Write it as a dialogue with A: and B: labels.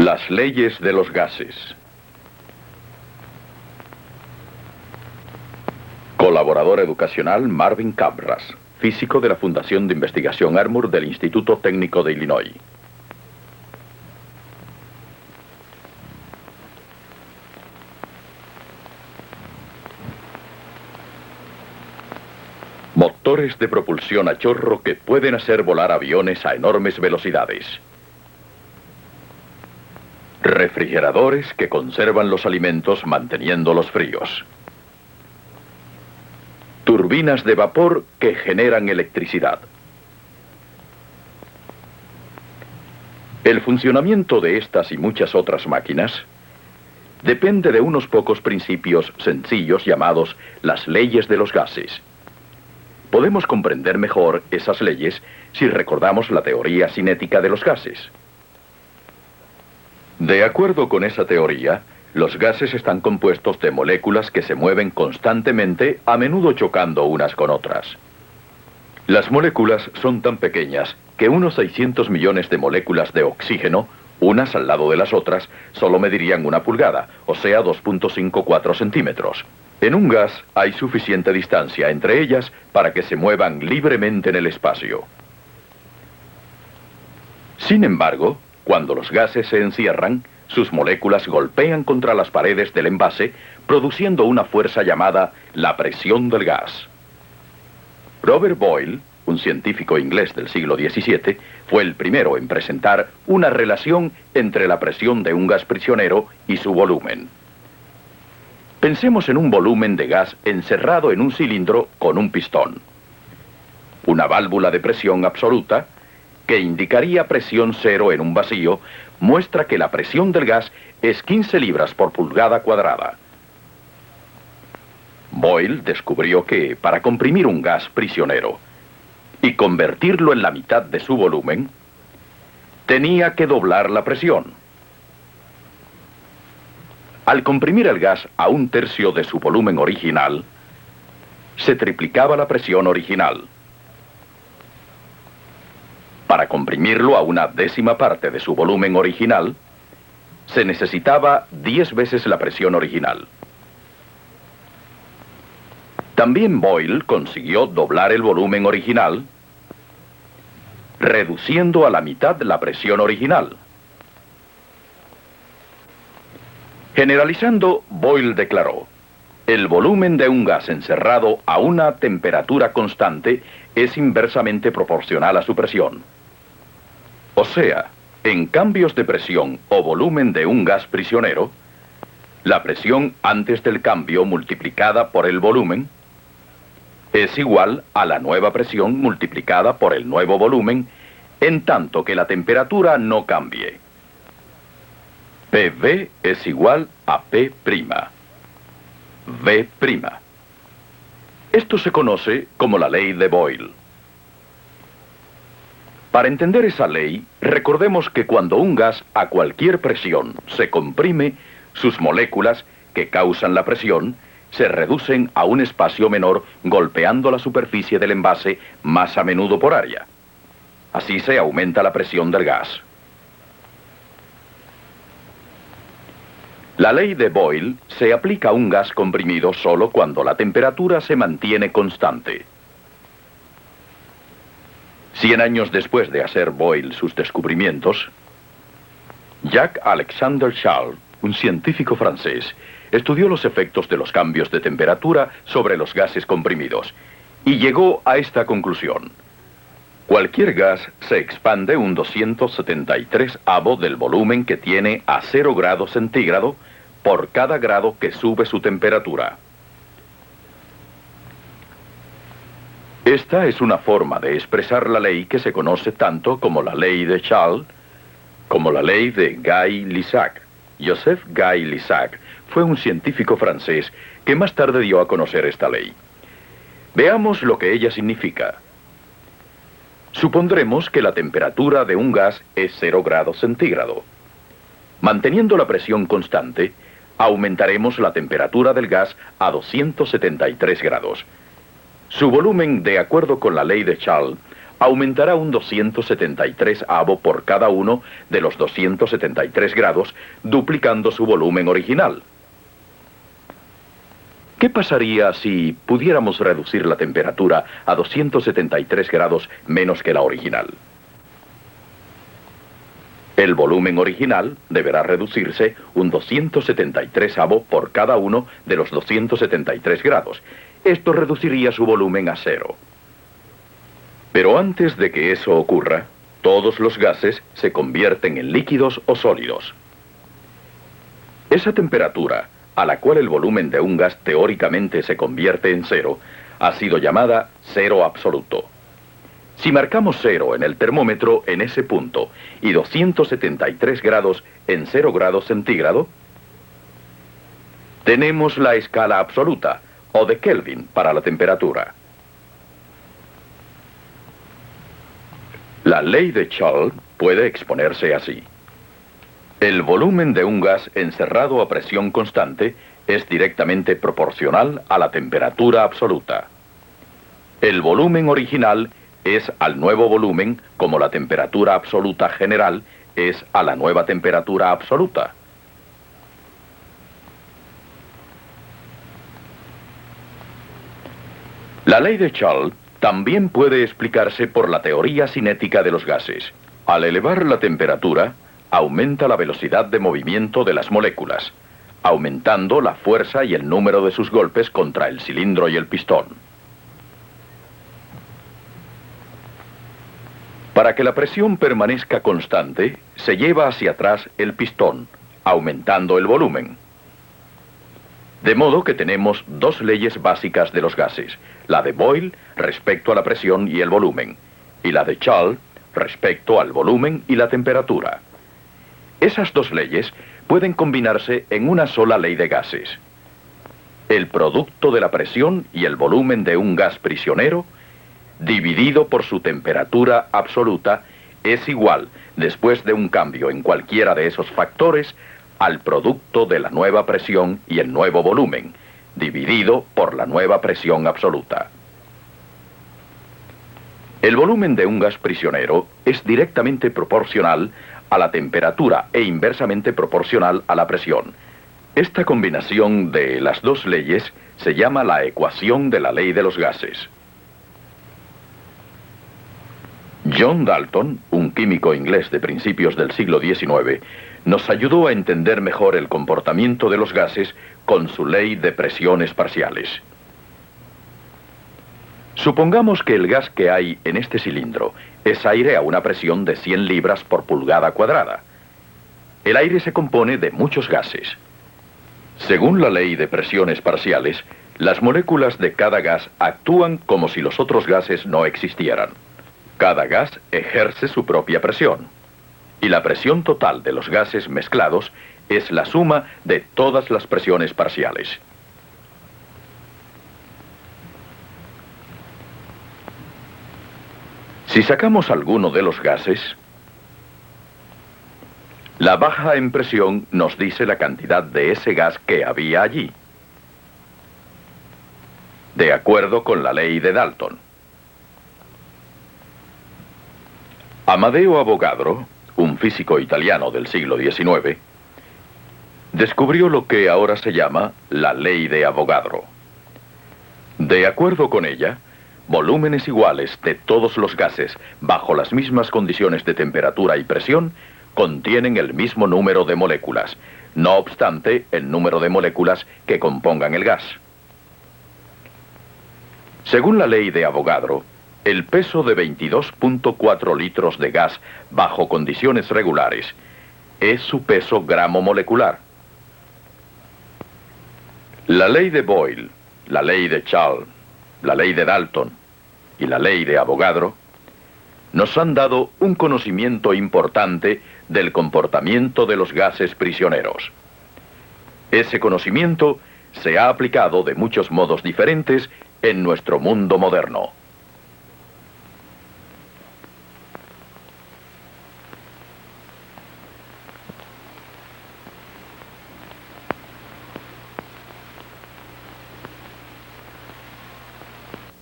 A: Las leyes de los gases. Colaborador educacional Marvin Cabras, físico de la Fundación de Investigación Armour del Instituto Técnico de Illinois. Motores de propulsión a chorro que pueden hacer volar aviones a enormes velocidades. Refrigeradores que conservan los alimentos manteniéndolos fríos. Turbinas de vapor que generan electricidad. El funcionamiento de estas y muchas otras máquinas depende de unos pocos principios sencillos llamados las leyes de los gases. Podemos comprender mejor esas leyes si recordamos la teoría cinética de los gases. De acuerdo con esa teoría, los gases están compuestos de moléculas que se mueven constantemente, a menudo chocando unas con otras. Las moléculas son tan pequeñas que unos 600 millones de moléculas de oxígeno, unas al lado de las otras, solo medirían 1 pulgada, o sea 2.54 centímetros. En un gas hay suficiente distancia entre ellas para que se muevan libremente en el espacio. Sin embargo, cuando los gases se encierran, sus moléculas golpean contra las paredes del envase, produciendo una fuerza llamada la presión del gas. Robert Boyle, un científico inglés del siglo XVII, fue el primero en presentar una relación entre la presión de un gas prisionero y su volumen. Pensemos en un volumen de gas encerrado en un cilindro con un pistón. Una válvula de presión absoluta, que indicaría presión cero en un vacío, muestra que la presión del gas es 15 libras por pulgada cuadrada. Boyle descubrió que para comprimir un gas prisionero y convertirlo en la mitad de su volumen, tenía que doblar la presión. Al comprimir el gas a 1/3 de su volumen original, se triplicaba la presión original. Para comprimirlo a 1/10 parte de su volumen original, se necesitaba 10 veces la presión original. También Boyle consiguió doblar el volumen original, reduciendo a la mitad la presión original. Generalizando, Boyle declaró: el volumen de un gas encerrado a una temperatura constante es inversamente proporcional a su presión. O sea, en cambios de presión o volumen de un gas prisionero, la presión antes del cambio multiplicada por el volumen es igual a la nueva presión multiplicada por el nuevo volumen, en tanto que la temperatura no cambie. PV es igual a P'. V'. Esto se conoce como la ley de Boyle. Para entender esa ley, recordemos que cuando un gas a cualquier presión se comprime, sus moléculas que causan la presión se reducen a un espacio menor golpeando la superficie del envase más a menudo por área. Así se aumenta la presión del gas. La ley de Boyle se aplica a un gas comprimido solo cuando la temperatura se mantiene constante. 100 años después de hacer Boyle sus descubrimientos, Jacques Alexandre Charles, un científico francés, estudió los efectos de los cambios de temperatura sobre los gases comprimidos y llegó a esta conclusión: cualquier gas se expande un 273avo del volumen que tiene a 0 grados centígrado por cada grado que sube su temperatura. Esta es una forma de expresar la ley que se conoce tanto como la ley de Charles, como la ley de Gay-Lussac. Joseph Gay-Lussac fue un científico francés que más tarde dio a conocer esta ley. Veamos lo que ella significa. Supondremos que la temperatura de un gas es 0 grados centígrado. Manteniendo la presión constante, aumentaremos la temperatura del gas a 273 grados. Su volumen, de acuerdo con la ley de Charles, aumentará un 273avo por cada uno de los 273 grados, duplicando su volumen original. ¿Qué pasaría si pudiéramos reducir la temperatura a 273 grados menos que la original? El volumen original deberá reducirse un 273avo por cada uno de los 273 grados. Esto reduciría su volumen a cero. Pero antes de que eso ocurra, todos los gases se convierten en líquidos o sólidos. Esa temperatura, a la cual el volumen de un gas teóricamente se convierte en cero, ha sido llamada cero absoluto. Si marcamos 0 en el termómetro en ese punto y 273 grados en 0 grados centígrado, tenemos la escala absoluta, o de Kelvin para la temperatura. La ley de Charles puede exponerse así. El volumen de un gas encerrado a presión constante es directamente proporcional a la temperatura absoluta. El volumen original es al nuevo volumen como la temperatura absoluta general es a la nueva temperatura absoluta. La ley de Charles también puede explicarse por la teoría cinética de los gases. Al elevar la temperatura, aumenta la velocidad de movimiento de las moléculas, aumentando la fuerza y el número de sus golpes contra el cilindro y el pistón. Para que la presión permanezca constante, se lleva hacia atrás el pistón, aumentando el volumen. De modo que tenemos dos leyes básicas de los gases, la de Boyle respecto a la presión y el volumen, y la de Charles respecto al volumen y la temperatura. Esas dos leyes pueden combinarse en una sola ley de gases. El producto de la presión y el volumen de un gas prisionero, dividido por su temperatura absoluta, es igual, después de un cambio en cualquiera de esos factores, al producto de la nueva presión y el nuevo volumen, dividido por la nueva presión absoluta. El volumen de un gas prisionero es directamente proporcional a la temperatura e inversamente proporcional a la presión. Esta combinación de las dos leyes se llama la ecuación de la ley de los gases. John Dalton, un químico inglés de principios del siglo XIX, nos ayudó a entender mejor el comportamiento de los gases con su ley de presiones parciales. Supongamos que el gas que hay en este cilindro es aire a una presión de 100 libras por pulgada cuadrada. El aire se compone de muchos gases. Según la ley de presiones parciales, las moléculas de cada gas actúan como si los otros gases no existieran. Cada gas ejerce su propia presión, y la presión total de los gases mezclados es la suma de todas las presiones parciales. Si sacamos alguno de los gases, la baja en presión nos dice la cantidad de ese gas que había allí, de acuerdo con la ley de Dalton. Amadeo Avogadro, un físico italiano del siglo XIX, descubrió lo que ahora se llama la ley de Avogadro. De acuerdo con ella, volúmenes iguales de todos los gases bajo las mismas condiciones de temperatura y presión contienen el mismo número de moléculas, no obstante el número de moléculas que compongan el gas. Según la ley de Avogadro, el peso de 22.4 litros de gas bajo condiciones regulares es su peso gramo molecular. La ley de Boyle, la ley de Charles, la ley de Dalton y la ley de Avogadro nos han dado un conocimiento importante del comportamiento de los gases prisioneros. Ese conocimiento se ha aplicado de muchos modos diferentes en nuestro mundo moderno.